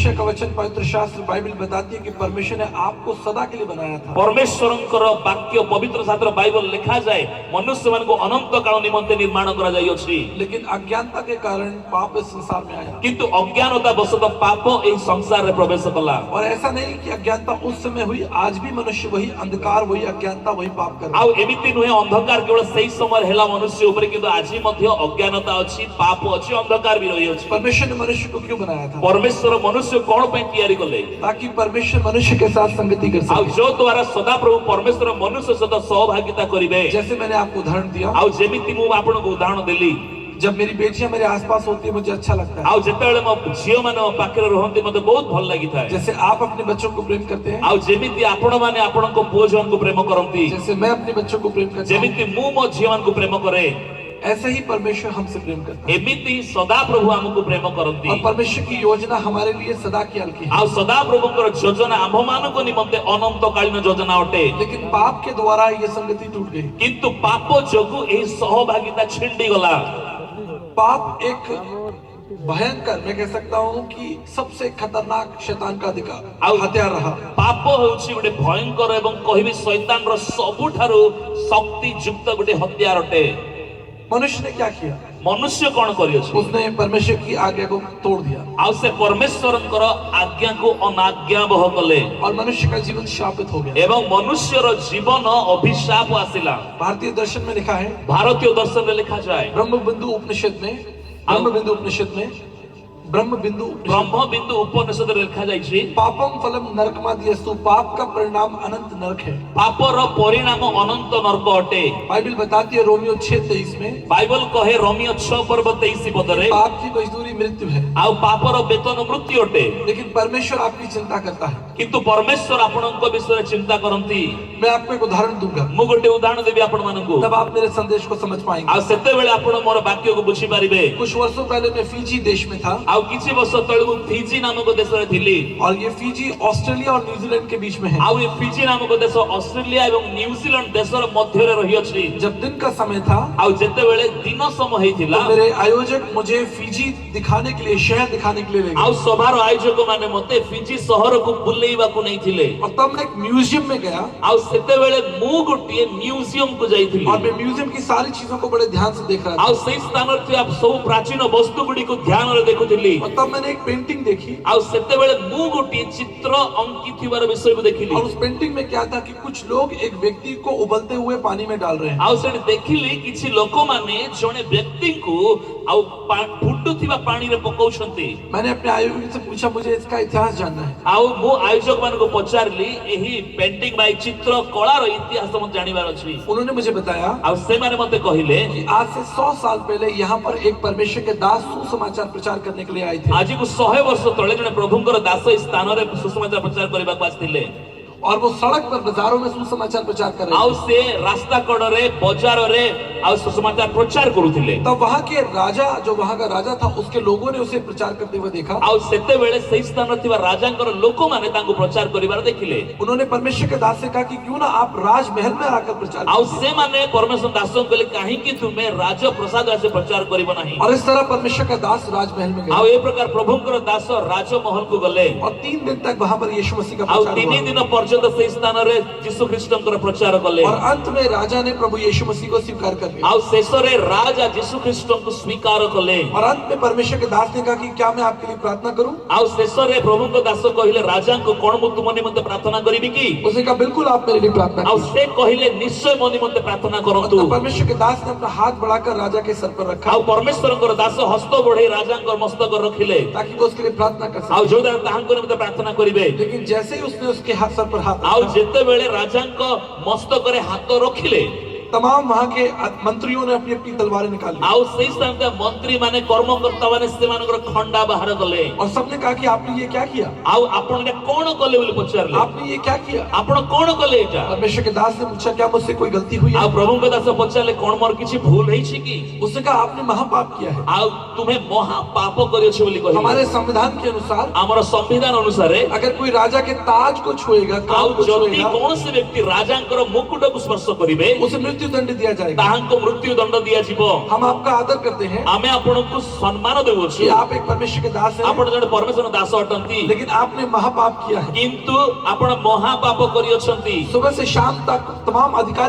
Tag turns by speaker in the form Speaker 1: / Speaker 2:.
Speaker 1: का वचन पवित्र शास्त्र बाइबल बताती है कि परमेश्वर ने आपको सदा के लिए बनाया था।
Speaker 2: परमेश्वरंकर वाक्य पवित्र शास्त्र बाइबल लिखा जाए मनुष्य मान को अनंत काल निमंते निर्माण करा जाई अछि।
Speaker 1: लेकिन अज्ञानता के कारण पाप इस संसार में आया,
Speaker 2: किंतु अज्ञानता वशतः पाप एही संसार रे प्रवेश कला।
Speaker 1: और ऐसा नहीं कि अज्ञानता उस समय हुई, आज भी मनुष्य वही अंधकार, वही अज्ञानता, वही पाप कर रहा है।
Speaker 2: आउ एमिति नुहे अंधकार केवल सही समय हेला मनुष्य ऊपर, किंतु आज मध्य अज्ञानता अछि, पाप अछि, अंधकार भी रही अछि।
Speaker 1: परमेश्वर ने मनुष्य को क्यों बनाया था?
Speaker 2: परमेश्वर मनुष्य कौन पे तैयारी कले?
Speaker 1: ताकि परमेश्वर मनुष्य के साथ संगति कर
Speaker 2: आउ
Speaker 1: सके।
Speaker 2: जो द्वारा सदा प्रभु परमेश्वर मनुष्य सदा सहभागिता करिवे।
Speaker 1: जैसे मैंने आपको उदाहरण दिया,
Speaker 2: आउ जेमिति मु आपन को उदाहरण देली,
Speaker 1: जब मेरी बेटियां मेरे आसपास होती है मुझे अच्छा लगता है।
Speaker 2: आउ जेतेबेले मो झियो माने मो पाखरे रहंती मते बहुत भल लागिथा।
Speaker 1: जैसे आप अपने बच्चों को प्रेम करते हैं,
Speaker 2: आउ जेमिति आपण माने आपण को पुओ जन को प्रेम करंती,
Speaker 1: जैसे मैं अपने बच्चों को प्रेम करता हूं,
Speaker 2: जेमिति मु मो झियो मान को प्रेम करे,
Speaker 1: ऐसे ही परमेश्वर हमसे प्रेम करता है।
Speaker 2: एमिति सदा प्रभु हमको प्रेम करंती।
Speaker 1: और परमेश्वर की योजना हमारे लिए सदा की हल्की है।
Speaker 2: आउ सदा प्रभुकर योजना आम मान को निमंते अनंत कालीन योजना अटे।
Speaker 1: लेकिन पाप के द्वारा ये संगति टूट गई।
Speaker 2: किंतु पाप जोगु एही सहभागिता छिंडी गला।
Speaker 1: पाप एक भयंकर, मैं कह सकता हूँ कि सबसे खतरनाक शैतान का अधिकार हथियार रहा।
Speaker 2: पाप होउछि गोटे भयंकर एवं कहिबी शैतान रो सबुठारो शक्ति युक्त गोटे हथियार अटे।
Speaker 1: मनुष्य ने क्या किया?
Speaker 2: मनुष्य कौन करियो?
Speaker 1: उसने परमेश्वर की आज्ञा को तोड़ दिया।
Speaker 2: आउ से परमेश्वरंकर आज्ञा को अनाज्ञा बह कले,
Speaker 1: और मनुष्य का जीवन शापित हो गया।
Speaker 2: एवं मनुष्यर जीवन अभिशाप आसिला।
Speaker 1: भारतीय दर्शन में लिखा है,
Speaker 2: भारतीय दर्शन में लिखा जाए,
Speaker 1: ब्रह्म बिंदु उपनिषद में ब्रह्म बिंदु उपनिषद लिखा जाइछि, पापम फलम नरकमादियस्तु, पाप का परिणाम अनंत नरक है।
Speaker 2: पापर परिणाम अनंत नरक अटे।
Speaker 1: बाइबल बताती है रोमियो 6:23 में,
Speaker 2: बाइबल कहे रोमियो 6:23 पदरे,
Speaker 1: पाप की मजदूरी मृत्यु है,
Speaker 2: आउ पापर वेतन मृत्यु अटे।
Speaker 1: लेकिन परमेश्वर आपकी चिंता करता है।
Speaker 2: किंतु परमेश्वर आपनक विषय चिंता करंती।
Speaker 1: मैं आपको एक उदाहरण दूंगा,
Speaker 2: मु गोटे उदाहरण देबी आपण मानकु,
Speaker 1: तब आप मेरे संदेश को समझ पाएंगे।
Speaker 2: आ सेते बेले आपण मोर वाक्य को बुझी पारिबे।
Speaker 1: कुछ वर्षों पहले मैं फिजी देश में था,
Speaker 2: आउ किछि वर्ष तळु फिजी नामक देश रे थिली,
Speaker 1: और ये फिजी ऑस्ट्रेलिया और न्यूजीलैंड के बीच में है।
Speaker 2: आउ ये फिजी नामक देश ऑस्ट्रेलिया एवं न्यूजीलैंड देश रे मध्य रे रही अछि।
Speaker 1: जब दिन का समय था,
Speaker 2: आउ जेते बेले दिन समय हेतिला,
Speaker 1: तो मेरे आयोजक मुझे फिजी दिखाने के लिए, शहर दिखाने के लिए ले गए।
Speaker 2: आउ सभार आयोजक माने मते फिजी शहर को बुलेइबा को नै थिले।
Speaker 1: और तब मैं एक म्यूजियम में गया,
Speaker 2: आउ सेते बेले मु गोटे म्यूजियम को जाइथिली,
Speaker 1: और मैं म्यूजियम की सारी चीजों को बड़े ध्यान से देख रहा था।
Speaker 2: आउ सही स्थान रे आप सब प्राचीन वस्तु गुडी को ध्यान रे देखुथिली।
Speaker 1: और तब मैंने एक पेंटिंग देखी,
Speaker 2: आउ सेते बेले मु गोटे चित्र अंकित थिबार विषय को देखिली।
Speaker 1: और उस पेंटिंग में क्या था कि कुछ लोग एक व्यक्ति को उबलते हुए पानी में डाल रहे हैं।
Speaker 2: आउ सेने देखिली किछि लोक माने जने व्यक्ति को आउ फुटुथिबा पानी रे पकाउछंती।
Speaker 1: मैंने अपने आयोजक से पूछा, मुझे इसका इतिहास जानना है।
Speaker 2: आउ मु आयोजक मान को पचारली एही पेंटिंग बाय चित्र कलार इतिहास म जानिबार अछि।
Speaker 1: उन्होंने मुझे बताया,
Speaker 2: आउ से माने मते कहिले
Speaker 1: कि आज से 100 साल पहले यहाँ पर एक परमेश्वर के दास सुसमाचार प्रचार करने के लिए आए थे।
Speaker 2: आज को 100 वर्ष तळे जने प्रभुंकर दास स्थान रे सुसमाचार प्रचार करबा को आस्थिले,
Speaker 1: और वो सड़क पर, बाजारों में सुसमाचार प्रचार कर रहे
Speaker 2: आउ
Speaker 1: थे।
Speaker 2: से रास्ता कड़रे बाजार रे आउ सुसमाचार प्रचार करूथिले।
Speaker 1: तब वहाँ के राजा, जो वहाँ का राजा था, उसके लोगों ने उसे प्रचार करते हुए देखा।
Speaker 2: आउ सेते बेले सही स्थान थिबा राजांकर लोक माने तांको प्रचार करिबार देखिले।
Speaker 1: उन्होंने परमेश्वर के दास से कहा कि क्यों ना आप राजमहल में आकर प्रचार
Speaker 2: आउ से माने परमेश्वर दासों कहले काहे कि तुमे राज प्रसाद से प्रचार करिबो नाही।
Speaker 1: और इस तरह परमेश्वर का दास राजमहल में
Speaker 2: आउ
Speaker 1: गया,
Speaker 2: ए प्रकार प्रभुंकर दास राजमहल को गले,
Speaker 1: और 3 दिन तक वहाँ पर यीशु मसीह का
Speaker 2: आउ
Speaker 1: प्रचार
Speaker 2: 3
Speaker 1: हुआ।
Speaker 2: दिन पर्यंत सही स्थान रे यीशु ख्रिस्टंकर प्रचार कले।
Speaker 1: और अंत में राजा ने प्रभु यीशु मसीह को स्वीकार कर लिया।
Speaker 2: आउ शेषरे राजा यीशु ख्रिस्टन को स्वीकार कले।
Speaker 1: और अंत में परमेश्वर के दास ने कहा कि क्या मैं आपके लिए प्रार्थना करूं?
Speaker 2: आउ शेषरे प्रभु को दास कहिले राजा को कोन मु तुम निमंते प्रार्थना करिबी की?
Speaker 1: उसने कहा बिल्कुल आप मेरे लिए प्रार्थना
Speaker 2: आउ
Speaker 1: करें।
Speaker 2: से कहिले निश्चय मो निमंते प्रार्थना करंतु।
Speaker 1: तो परमेश्वर के दास ने अपना हाथ बढ़ाकर राजा के सर पर रखा,
Speaker 2: आउ परमेश्वरकर दास हस्त बढ़े राजांकर मस्तक रखिले,
Speaker 1: ताकि वो उसके लिए प्रार्थना कर
Speaker 2: आउ
Speaker 1: सके।
Speaker 2: जो ताहांको निमंते प्रार्थना करिबे।
Speaker 1: लेकिन जैसे ही उसने उसके हाथ सर पर हाथ
Speaker 2: आउ
Speaker 1: रखा,
Speaker 2: जेते बेले राजांको मस्तक रे हाथ रखिले,
Speaker 1: तमाम वहाँ के मंत्रियों ने अपनी अपनी तलवारें निकाली,
Speaker 2: आउ सही स्थान के मंत्री माने कर्मकर्ता माने से मानकर खंडा बाहर कले।
Speaker 1: और सबने कहा कि आपने ये क्या किया?
Speaker 2: आउ आपण ने कोन कले बोली पचारले,
Speaker 1: आपने ये क्या किया?
Speaker 2: आपण कोन कले एटा?
Speaker 1: परमेश्वर के दास ने पूछा, क्या मुझसे कोई गलती हुई है?
Speaker 2: आउ प्रभु के दास पचारले कोन मोर किछि भूल है छी की?
Speaker 1: उसने कहा आपने महापाप किया है।
Speaker 2: आउ तुम्हें महा पाप करियो छी बोली कहि।
Speaker 1: हमारे संविधान के अनुसार,
Speaker 2: हमर संविधान अनुसार
Speaker 1: अगर कोई राजा के ताज को छुएगा,
Speaker 2: आउ
Speaker 1: क्राउन को
Speaker 2: जति
Speaker 1: छुएगा,
Speaker 2: कोन से व्यक्ति राजांकर मुकुट को स्पर्श करिवे,
Speaker 1: उसे मृत्यु मृत्यु दंड दिया जाएगा।
Speaker 2: ତାହାଙ୍କୁ ମୃତ୍ୟୁ ଦଣ୍ଡ ଦିଆଯିବ।
Speaker 1: हम आपका आदर करते हैं
Speaker 2: ଆମେ ଆପଣଙ୍କୁ ସମ୍ମାନ ଦେଉଛୁ।
Speaker 1: कि आप एक परमेश्वर के दास हैं,
Speaker 2: ଆପଣ ଜଣେ ପରମେଶ୍ୱର ଦାସ ଅଟନ୍ତି,
Speaker 1: लेकिन आपने महापाप किया है।
Speaker 2: କିନ୍ତୁ ଆପଣ ମହାପାପ କରିଅଛନ୍ତି।
Speaker 1: सुबह से शाम तक तमाम अधिकारी